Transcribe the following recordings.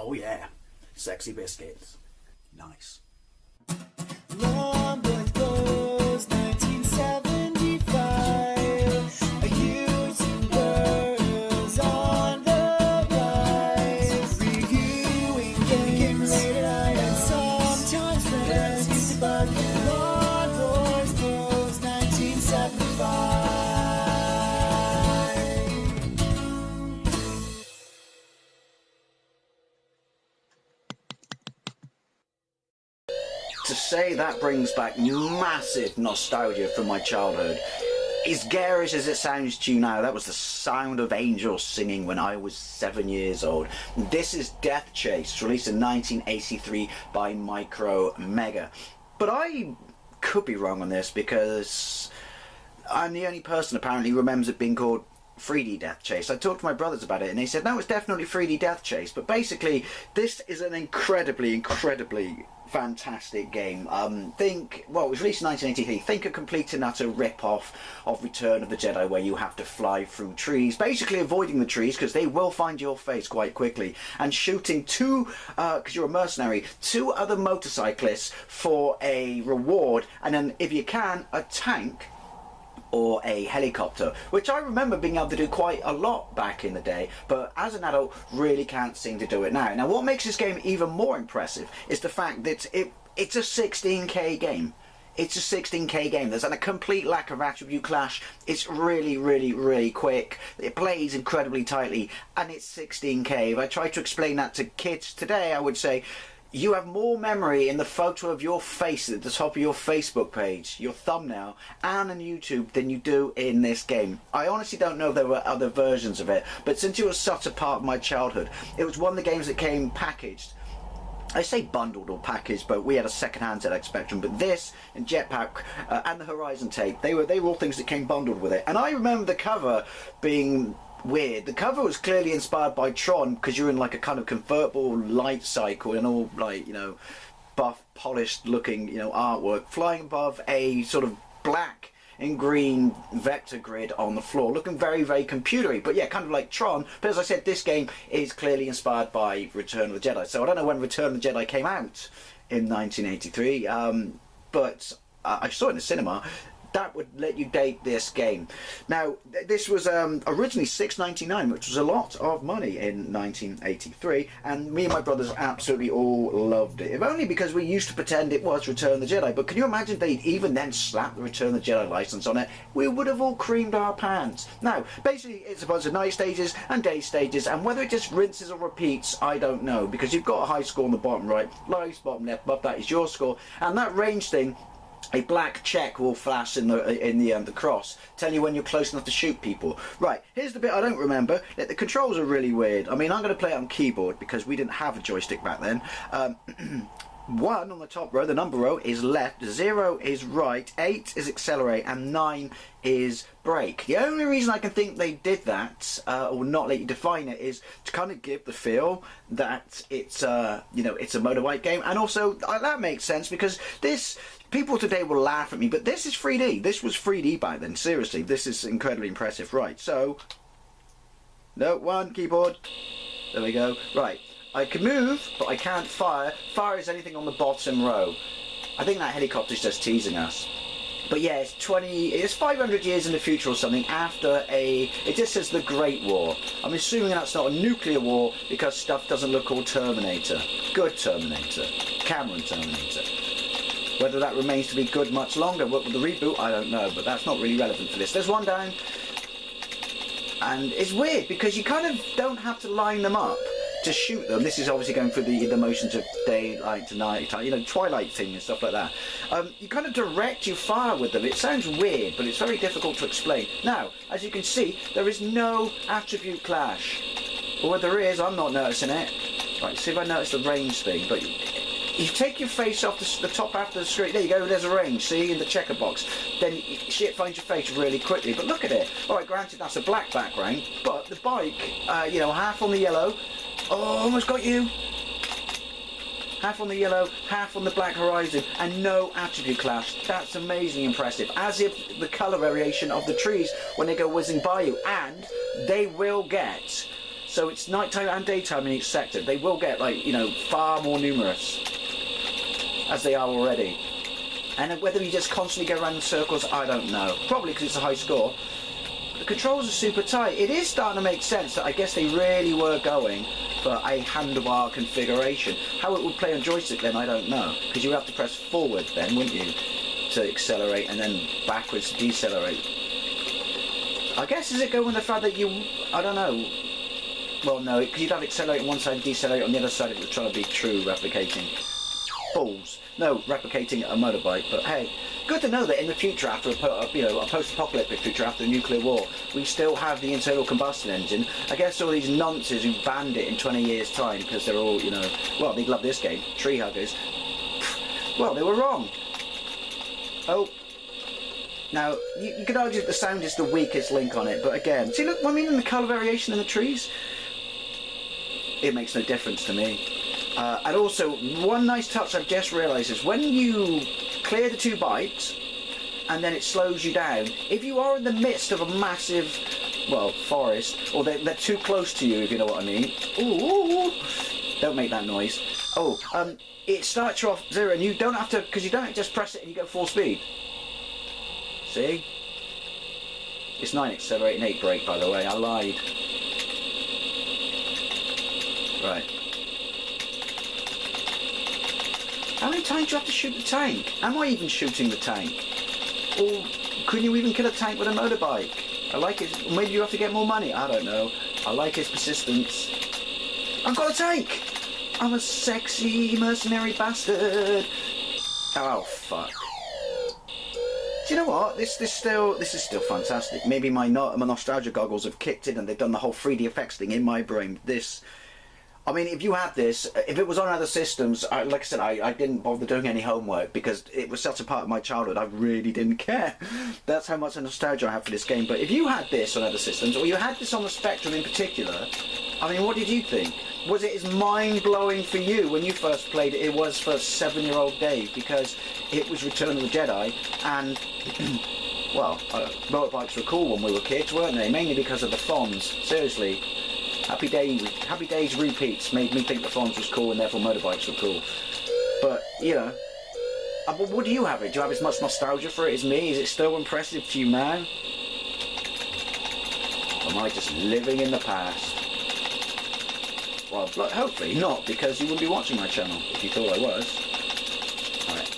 Oh yeah, sexy biscuits. Nice. Long was 1975. A YouTuber is on the rise. Reviewing games late at night and sometimes friends used to bug him. Long was 1975. To say that brings back massive nostalgia from my childhood. As garish as it sounds to you now, that was the sound of angels singing when I was 7 years old. This is Deathchase, released in 1983 by Mega. But I could be wrong on this because I'm the only person apparently who remembers it being called 3D Deathchase. I talked to my brothers about it and they said no, it's definitely 3D Deathchase, but basically this is an incredibly fantastic game. Well, it was released in 1983. Think a complete and utter rip-off of Return of the Jedi, where you have to fly through trees, basically avoiding the trees because they will find your face quite quickly, and shooting because you're a mercenary, 2 other motorcyclists for a reward, and then if you can, a tank or a helicopter, which I remember being able to do quite a lot back in the day, but as an adult really can't seem to do it now. Now what makes this game even more impressive is the fact that it's a 16K game. It's a 16K game. There's a complete lack of attribute clash. It's really quick. It plays incredibly tightly, and it's 16K. If I try to explain that to kids today, I would say you have more memory in the photo of your face at the top of your Facebook page, your thumbnail, and on YouTube than you do in this game. I honestly don't know if there were other versions of it, but since it was such a part of my childhood, it was one of the games that came packaged. I say bundled or packaged, but we had a second-hand ZX Spectrum, but this and Jetpack and the Horizon tape, they were all things that came bundled with it. And I remember the cover being weird. The cover was clearly inspired by Tron, because you're in like a kind of convertible light cycle and all like, you know, buff, polished looking, you know, artwork flying above a sort of black and green vector grid on the floor, looking very computery, but yeah, kind of like Tron. But as I said, this game is clearly inspired by Return of the Jedi. So I don't know when Return of the Jedi came out in 1983, but I saw it in the cinema. That would let you date this game. Now, this was originally $6.99, which was a lot of money in 1983, and me and my brothers absolutely all loved it. If only because we used to pretend it was Return of the Jedi, but can you imagine they'd even then slap the Return of the Jedi license on it? We would have all creamed our pants. Now, basically, it's a bunch of night stages and day stages, and whether it just rinses or repeats, I don't know, because you've got a high score on the bottom right, lowest bottom left, above that is your score, and that range thing, a black check will flash in the cross, telling you when you're close enough to shoot people. Right, here's the bit I don't remember. The controls are really weird. I mean, I'm going to play it on keyboard because we didn't have a joystick back then. 1 on the top row, the number row, is left, 0 is right, 8 is accelerate, and 9 is brake. The only reason I can think they did that, or not let you define it, is to kind of give the feel that it's you know, it's a motorbike game, and also that makes sense because this. People today will laugh at me, but this is 3D. This was 3D back then. Seriously, this is incredibly impressive. Right, so no, 1 keyboard. There we go. Right. I can move, but I can't fire. Fire is anything on the bottom row. I think that helicopter's just teasing us. But yeah, it's 500 years in the future or something after it just says the Great War. I'm assuming that's not a nuclear war because stuff doesn't look all Terminator. Good Terminator. Cameron Terminator. Whether that remains to be good much longer with the reboot, I don't know, but that's not really relevant for this. There's one down, and it's weird because you kind of don't have to line them up to shoot them. This is obviously going through the motions of daylight to night, you know, twilight thing and stuff like that. You kind of direct your fire with them. It sounds weird, but it's very difficult to explain. Now, as you can see, there is no attribute clash. Or whether there is, I'm not noticing it. Right, see if I notice the range thing, but you take your face off the top half of the screen. There you go, there's a range, see, in the checker box. Then shit finds your face really quickly. But look at it. Alright, granted that's a black background, but the bike, you know, half on the yellow. Oh, almost got you. Half on the yellow, half on the black horizon, and no attribute clash. That's amazingly impressive. As if the colour variation of the trees when they go whizzing by you. And they will get So it's nighttime and daytime in each sector. They will get, like, you know, far more numerous, as they are already. And whether you just constantly go around in circles, I don't know. Probably because it's a high score. But the controls are super tight. It is starting to make sense that I guess they really were going for a handlebar configuration. How it would play on joystick then, I don't know. Because you would have to press forward then, wouldn't you? To accelerate, and then backwards to decelerate. I guess, is it going with the fact that you... I don't know. Well, no, because you'd have accelerate on one side and decelerate on the other side if it was trying to be true replicating. Balls. No, replicating a motorbike, but hey, good to know that in the future, after a post-apocalyptic future after a nuclear war, we still have the internal combustion engine. I guess all these nonces who banned it in 20 years' time because they're all, you know, well, they'd love this game, tree huggers. Well, they were wrong. Oh. Now, you could argue that the sound is the weakest link on it, but again, see, look, I mean, the colour variation in the trees, it makes no difference to me. And also, one nice touch I've just realised is when you clear the two bikes and then it slows you down, if you are in the midst of a massive, well, forest, or they're too close to you, if you know what I mean. Ooh, don't make that noise. Oh, it starts you off 0 and you don't have to, because you don't just press it and you go full speed. See? It's 9 accelerate and 8 brake, by the way, I lied. Right. How many times do you have to shoot the tank? Am I even shooting the tank? Or couldn't you even kill a tank with a motorbike? I like it. Maybe you have to get more money. I don't know. I like his persistence. I've got a tank! I'm a sexy mercenary bastard. Oh, fuck. Do you know what? This is still fantastic. Maybe my nostalgia goggles have kicked in and they've done the whole 3D effects thing in my brain. I mean, if you had this, if it was on other systems, like I said, I didn't bother doing any homework because it was such a part of my childhood, I really didn't care. That's how much nostalgia I have for this game. But if you had this on other systems, or you had this on the Spectrum in particular, I mean, what did you think? Was it as mind-blowing for you when you first played it? It was for 7-year-old Dave, because it was Return of the Jedi, and, well, motorbikes were cool when we were kids, weren't they? Mainly because of the Fonz, seriously. Happy Days repeats made me think the Fonz was cool and therefore motorbikes were cool. But, you know, what do you have it? Do you have as much nostalgia for it as me? Is it still impressive to you now? Or am I just living in the past? Well, hopefully not, because you wouldn't be watching my channel if you thought I was. Alright.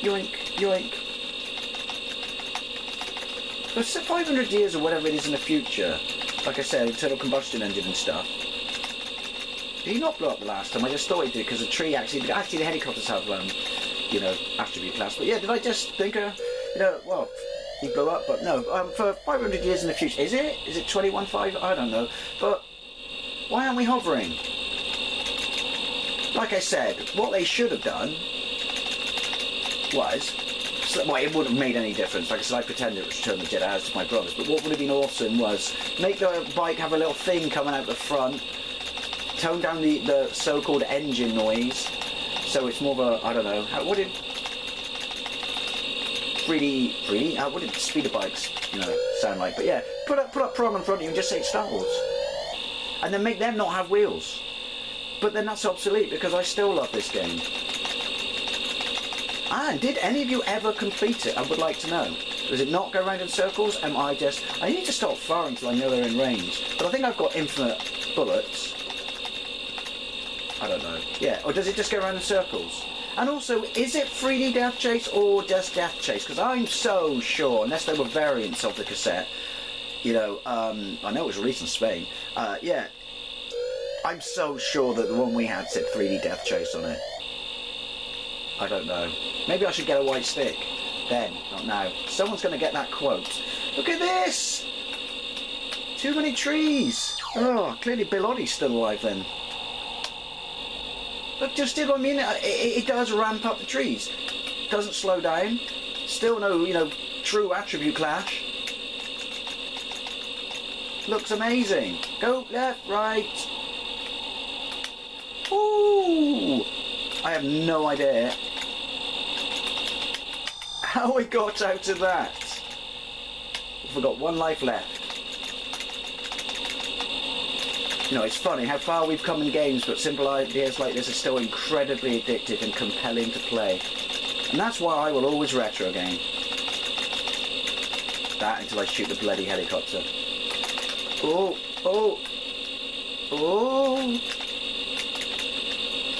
Yoink, yoink. For 500 years or whatever it is in the future, like I said, internal combustion engine and stuff. Did he not blow up the last time? I just thought he did because the tree actually the helicopters have, you know, attribute class. But yeah, did I just think, you know, well, he blew up, but no. For 500 years in the future, is it 21.5? I don't know. But why aren't we hovering? Like I said, what they should have done was. Well, it wouldn't have made any difference. Like I said, I pretended it was Return of the Jedi as to my brothers. But what would have been awesome was make the bike have a little thing coming out the front, tone down the so-called engine noise, so it's more of a, I don't know, what did 3D, what did speeder bikes, you know, sound like? But yeah, put up Prom in front of you and just say it's Star Wars. And then make them not have wheels. But then that's obsolete because I still love this game. And did any of you ever complete it? I would like to know. Does it not go around in circles? I need to stop firing until I know they're in range. But I think I've got infinite bullets. I don't know. Yeah, or does it just go around in circles? And also, is it 3D Deathchase or just Deathchase? Because I'm so sure, unless there were variants of the cassette, you know, I know it was released in Spain. Yeah, I'm so sure that the one we had said 3D Deathchase on it. I don't know. Maybe I should get a white stick. Then, not now. Someone's going to get that quote. Look at this! Too many trees! Oh, clearly Bill Oddie's still alive then. But just still, I mean, it does ramp up the trees. Doesn't slow down. Still no, you know, true attribute clash. Looks amazing. Go left, right. Ooh! I have no idea how I got out of that. We've got one life left. You know, it's funny how far we've come in games, but simple ideas like this are still incredibly addictive and compelling to play. And that's why I will always retro game. That until I shoot the bloody helicopter. Oh, oh, oh.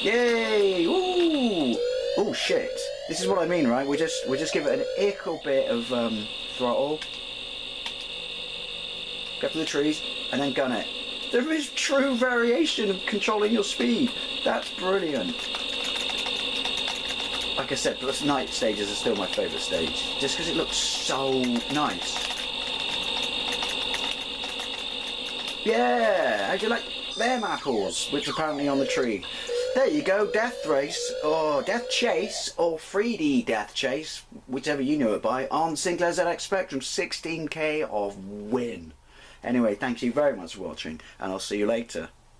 Yay, ooh. Oh shit. This is what I mean, right? We just give it an equal bit of throttle. Go for the trees and then gun it. There is true variation of controlling your speed. That's brilliant. Like I said, the night stages are still my favourite stage, just because it looks so nice. Yeah, how'd you like them apples, which are apparently on the tree? There you go, Deathchase, or Deathchase, or 3D Deathchase, whichever you know it by, on Sinclair ZX Spectrum, 16K of win. Anyway, thank you very much for watching, and I'll see you later.